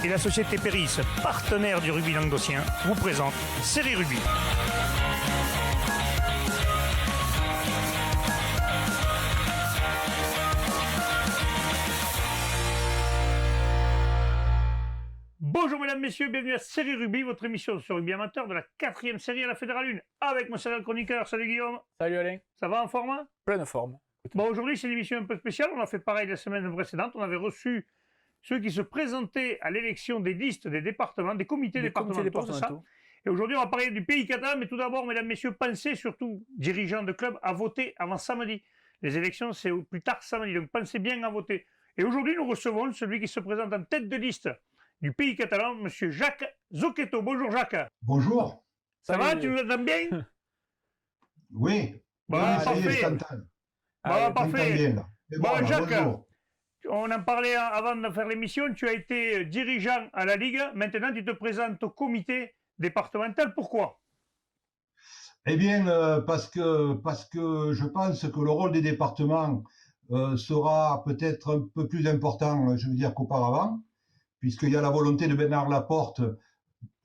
et la société Péris, partenaire du rugby languedocien, vous présente Série Rugby. Bonjour mesdames, messieurs, bienvenue à Série Rugby, votre émission sur rugby amateur de la 4e série à la Fédérale 1, avec mon serial chroniqueur. Salut Guillaume. Salut Alain. Ça va en forme? Pleine forme. Bon, aujourd'hui c'est une émission un peu spéciale, on a fait pareil la semaine précédente, on avait reçu ceux qui se présentaient à l'élection des listes des départements, des comités départementaux, c'est ça. Et aujourd'hui on va parler du pays catalan, mais tout d'abord mesdames, messieurs, pensez surtout, dirigeants de clubs, à voter avant samedi. Les élections c'est au plus tard samedi, donc pensez bien à voter. Et aujourd'hui nous recevons celui qui se présente en tête de liste du pays catalan, M. Jacques Zocchetto. Bonjour Jacques. Bonjour. Ça va, tu nous entends bien? Oui. Bon, oui, parfait. Bon, parfait. Bien, bon, Jacques, bonjour. On en parlait avant de faire l'émission, tu as été dirigeant à la Ligue, maintenant tu te présentes au comité départemental, pourquoi? Eh bien, parce que je pense que le rôle des départements sera peut-être un peu plus important, je veux dire, qu'auparavant, puisqu'il y a la volonté de Bernard Laporte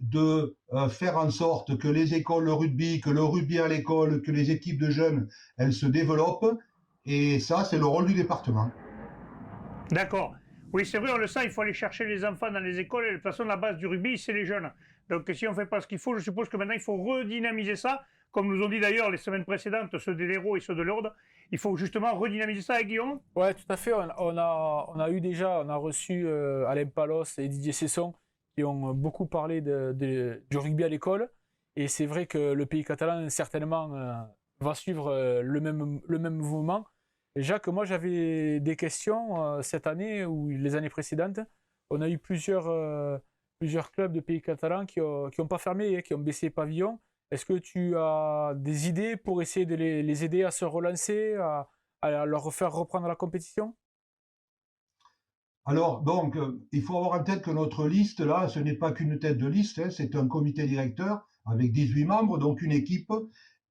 de faire en sorte que les écoles de rugby, que le rugby à l'école, que les équipes de jeunes, elles se développent, et ça, c'est le rôle du département. D'accord. Oui, c'est vrai, on le sait, il faut aller chercher les enfants dans les écoles, et de toute façon, la base du rugby, c'est les jeunes. Donc, si on ne fait pas ce qu'il faut, je suppose que maintenant, il faut redynamiser ça, comme nous ont dit d'ailleurs les semaines précédentes, ceux des héros et ceux de l'ordre. Il faut justement redynamiser ça, avec Guillaume. Ouais, tout à fait. On a reçu Alain Palos et Didier Cesson qui ont beaucoup parlé du rugby à l'école. Et c'est vrai que le pays catalan, certainement, va suivre le même mouvement. Et Jacques, moi, j'avais des questions cette année ou les années précédentes. On a eu plusieurs clubs de pays catalans qui ont pas fermé, qui ont baissé pavillon. Est-ce que tu as des idées pour essayer de les aider à se relancer, à leur faire reprendre la compétition? Alors, donc, il faut avoir en tête que notre liste, là, ce n'est pas qu'une tête de liste, hein, c'est un comité directeur avec 18 membres, donc une équipe.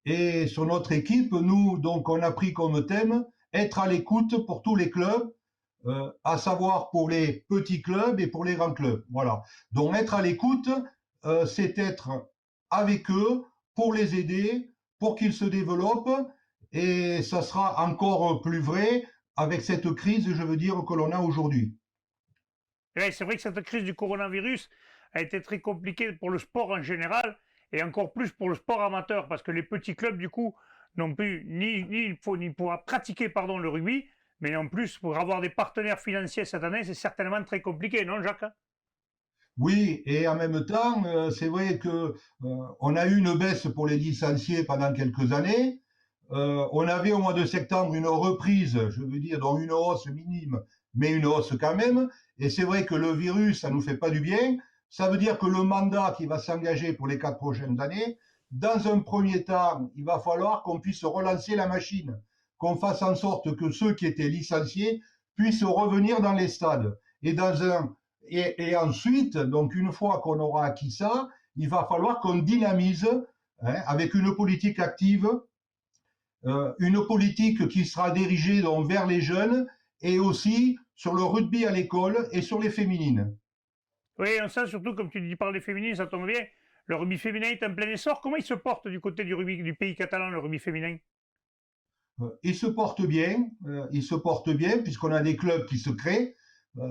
Et sur notre équipe, nous, donc, on a pris comme thème être à l'écoute pour tous les clubs, à savoir pour les petits clubs et pour les grands clubs. Voilà. Donc, être à l'écoute, c'est être avec eux pour les aider, pour qu'ils se développent. Et ça sera encore plus vrai avec cette crise, je veux dire, que l'on a aujourd'hui. Ouais, c'est vrai que cette crise du coronavirus a été très compliquée pour le sport en général et encore plus pour le sport amateur parce que les petits clubs, du coup, n'ont plus ni pouvoir pratiquer le rugby, mais en plus, pour avoir des partenaires financiers cette année, c'est certainement très compliqué, non, Jacques? Oui, et en même temps, c'est vrai que on a eu une baisse pour les licenciés pendant quelques années. On avait au mois de septembre une reprise, je veux dire, donc une hausse minime, mais une hausse quand même. Et c'est vrai que le virus, ça nous fait pas du bien. Ça veut dire que le mandat qui va s'engager pour les 4 prochaines années, dans un premier temps, il va falloir qu'on puisse relancer la machine, qu'on fasse en sorte que ceux qui étaient licenciés puissent revenir dans les stades. Et ensuite, donc une fois qu'on aura acquis ça, il va falloir qu'on dynamise avec une politique active, une politique qui sera dirigée donc vers les jeunes et aussi sur le rugby à l'école et sur les féminines. Oui, ça surtout, comme tu dis, par les féminines, ça tombe bien. Le rugby féminin est en plein essor. Comment il se porte du côté du rugby du pays catalan, le rugby féminin? Il se porte bien, puisqu'on a des clubs qui se créent.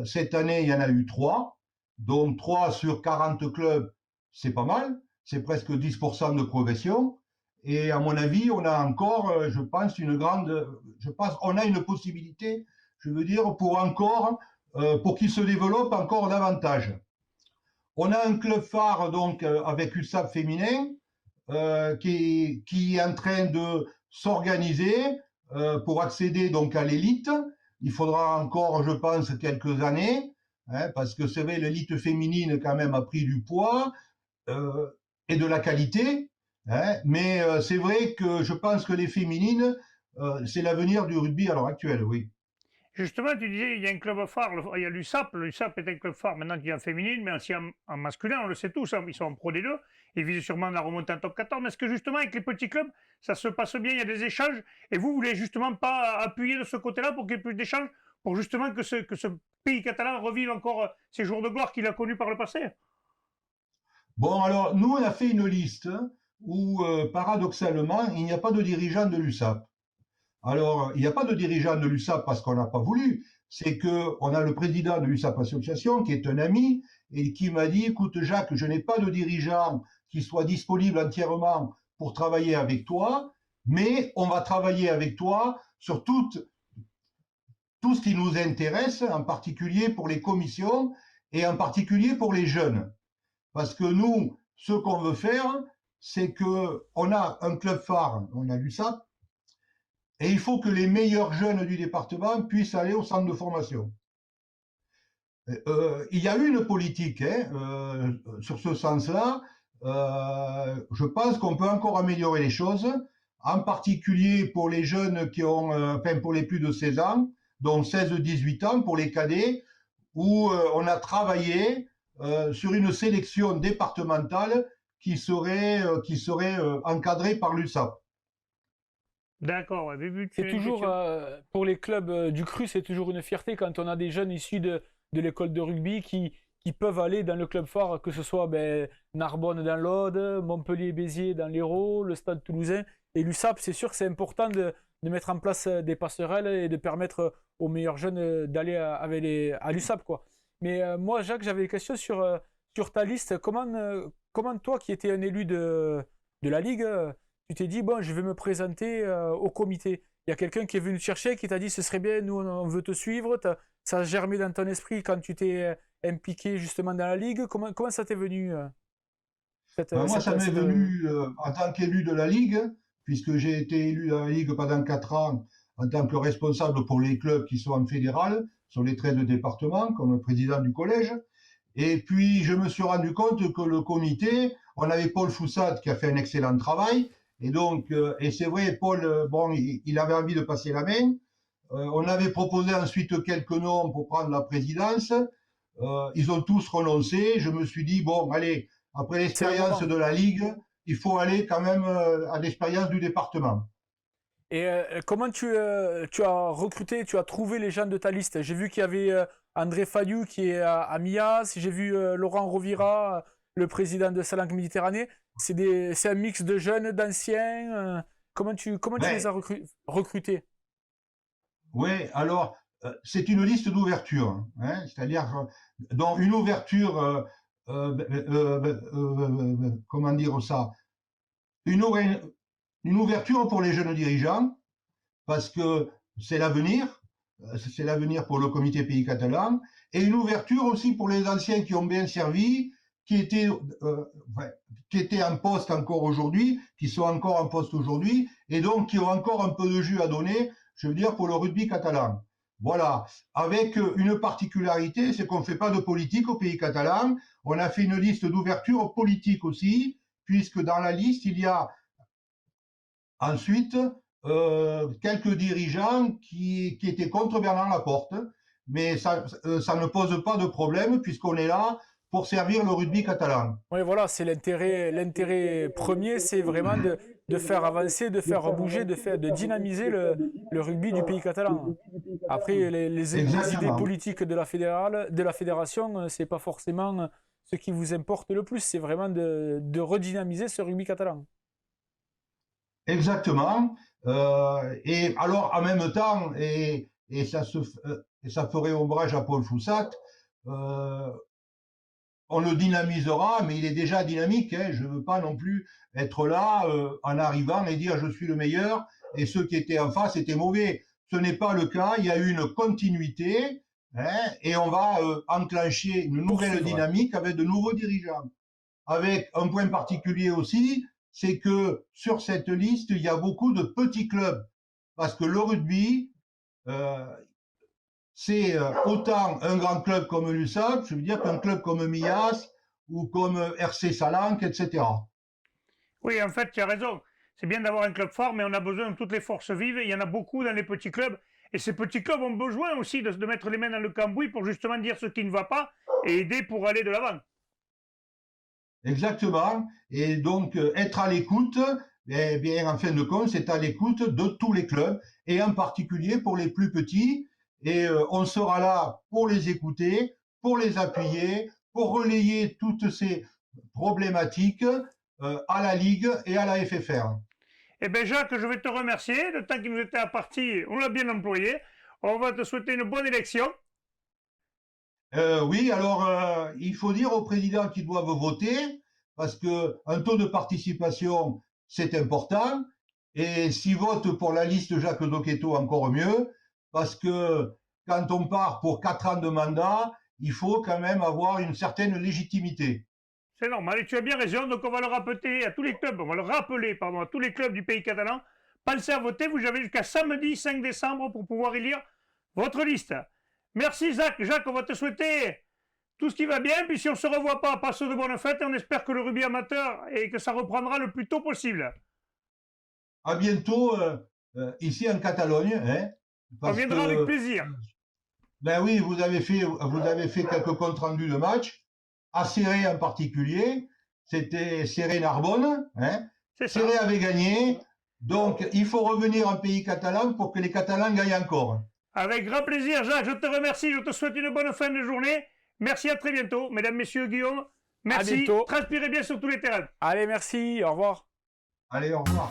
Cette année, il y en a eu 3. Donc 3 sur 40 clubs, c'est pas mal. C'est presque 10% de progression. Et à mon avis, on a encore, je pense, on a une possibilité, je veux dire, pour qu'ils se développent encore davantage. On a un club phare, donc, avec USAP féminin, qui est en train de s'organiser pour accéder donc à l'élite. Il faudra encore, je pense, quelques années, parce que c'est vrai, l'élite féminine quand même a pris du poids et de la qualité. Mais c'est vrai que je pense que les féminines, c'est l'avenir du rugby à l'heure actuelle, oui. Justement, tu disais, il y a un club phare, il y a l'USAP. L'USAP est un club phare maintenant qui est en féminine, mais aussi en masculin, on le sait tous, ils sont en Pro D2, ils visent sûrement la remontée en top 14. Mais est-ce que justement, avec les petits clubs, ça se passe bien, il y a des échanges, et vous voulez justement pas appuyer de ce côté-là pour qu'il y ait plus d'échanges, pour justement que ce pays catalan revive encore ces jours de gloire qu'il a connus par le passé? Bon, alors, nous, on a fait une liste où, paradoxalement, il n'y a pas de dirigeant de l'USAP. Alors, il n'y a pas de dirigeant de l'USAP parce qu'on n'a pas voulu. C'est qu'on a le président de l'USAP Association qui est un ami et qui m'a dit, écoute Jacques, je n'ai pas de dirigeant qui soit disponible entièrement pour travailler avec toi, mais on va travailler avec toi sur tout ce qui nous intéresse, en particulier pour les commissions et en particulier pour les jeunes. Parce que nous, ce qu'on veut faire, c'est qu'on a un club phare, on a l'USAP, et il faut que les meilleurs jeunes du département puissent aller au centre de formation. Il y a eu une politique sur ce sens-là. Je pense qu'on peut encore améliorer les choses, en particulier pour les jeunes qui ont, pour les plus de 16 ans, dont 16-18 ans, pour les cadets, où on a travaillé sur une sélection départementale qui serait encadrée par l'USAP. D'accord, ouais. C'est toujours, pour les clubs du CRU, c'est toujours une fierté quand on a des jeunes issus de l'école de rugby qui peuvent aller dans le club phare, que ce soit Narbonne dans l'Aude, Montpellier-Béziers dans l'Hérault, le Stade Toulousain. Et l'USAP, c'est sûr que c'est important de mettre en place des passerelles et de permettre aux meilleurs jeunes d'aller à l'USAP, quoi. Mais moi, Jacques, j'avais des questions sur ta liste. Comment toi, qui étais un élu de la Ligue, tu t'es dit, bon, je vais me présenter au comité. Il y a quelqu'un qui est venu te chercher, qui t'a dit, ce serait bien, nous, on veut te suivre. Ça a germé dans ton esprit quand tu t'es impliqué justement dans la Ligue. Comment ça t'est venu Moi, ça m'est venu en tant qu'élu de la Ligue, puisque j'ai été élu de la Ligue pendant 4 ans en tant que responsable pour les clubs qui sont en fédéral, sur les 13 départements, comme président du collège. Et puis, je me suis rendu compte que le comité, on avait Paul Foussat qui a fait un excellent travail. Et donc, et c'est vrai, Paul, bon, il avait envie de passer la main. On avait proposé ensuite quelques noms pour prendre la présidence. Ils ont tous renoncé. Je me suis dit, bon, allez, après l'expérience de la Ligue, il faut aller quand même à l'expérience du département. Et comment tu as recruté, tu as trouvé les gens de ta liste? J'ai vu qu'il y avait André Fayou qui est à Mias, j'ai vu Laurent Rovira, le président de Salanque Méditerranée. C'est un mix de jeunes, d'anciens. Comment tu les as recrutés? Oui, alors, c'est une liste d'ouverture. Hein, c'est-à-dire, dans une ouverture, comment dire ça, une ouverture pour les jeunes dirigeants, parce que c'est l'avenir pour le comité Pays Catalan, et une ouverture aussi pour les anciens qui ont bien servi, qui étaient en poste encore aujourd'hui, qui sont encore en poste aujourd'hui, et donc qui ont encore un peu de jus à donner, je veux dire, pour le rugby catalan. Voilà, avec une particularité, c'est qu'on ne fait pas de politique au Pays catalan. On a fait une liste d'ouverture politique aussi, puisque dans la liste, il y a ensuite quelques dirigeants qui étaient contre Bernard Laporte, mais ça ne pose pas de problème, puisqu'on est là pour servir le rugby catalan. Oui, voilà, c'est l'intérêt premier, c'est vraiment de faire avancer, de faire bouger, de dynamiser le rugby du Pays catalan. Après, les idées politiques de la fédération, c'est pas forcément ce qui vous importe le plus, c'est vraiment de redynamiser ce rugby catalan. Exactement. Et alors, en même temps, et ça ferait ombrage à Paul Foussat, on le dynamisera, mais il est déjà dynamique. Hein. Je ne veux pas non plus être là en arrivant et dire je suis le meilleur et ceux qui étaient en face étaient mauvais. Ce n'est pas le cas. Il y a une continuité et on va enclencher une nouvelle dynamique avec de nouveaux dirigeants. Avec un point particulier aussi, c'est que sur cette liste, il y a beaucoup de petits clubs. Parce que le rugby, c'est autant un grand club comme l'USAP, je veux dire, qu'un club comme Mias ou comme RC Salanque, etc. Oui, en fait, tu as raison. C'est bien d'avoir un club fort, mais on a besoin de toutes les forces vives. Il y en a beaucoup dans les petits clubs. Et ces petits clubs ont besoin aussi de mettre les mains dans le cambouis pour justement dire ce qui ne va pas et aider pour aller de l'avant. Exactement. Et donc, être à l'écoute, eh bien, en fin de compte, c'est à l'écoute de tous les clubs, et en particulier pour les plus petits. et on sera là pour les écouter, pour les appuyer, pour relayer toutes ces problématiques à la Ligue et à la FFR. Eh bien Jacques, je vais te remercier. Le temps qui nous était imparti, on l'a bien employé. On va te souhaiter une bonne élection. Oui, alors il faut dire aux présidents qu'ils doivent voter, parce qu'un taux de participation, c'est important. Et s'ils votent pour la liste Jacques Zocchetto, encore mieux, parce que quand on part pour 4 ans de mandat, il faut quand même avoir une certaine légitimité. C'est normal, et tu as bien raison, donc on va le rappeler à tous les clubs, à tous les clubs du pays catalan. Pensez à voter, vous avez jusqu'à samedi 5 décembre pour pouvoir élire votre liste. Merci Jacques, on va te souhaiter tout ce qui va bien, puis si on ne se revoit pas, passe de bonnes fêtes, et on espère que le rugby amateur et que ça reprendra le plus tôt possible. À bientôt ici en Catalogne. Hein, on viendra avec plaisir. Ben oui, vous avez fait quelques comptes rendus de match. À Serré en particulier, c'était Serré-Narbonne. Hein. Serré avait gagné, donc il faut revenir en pays catalan pour que les Catalans gagnent encore. Avec grand plaisir, Jacques, je te remercie, je te souhaite une bonne fin de journée. Merci, à très bientôt, mesdames, messieurs, Guillaume. Merci, transpirez bien sur tous les terrains. Allez, merci, au revoir. Allez, au revoir.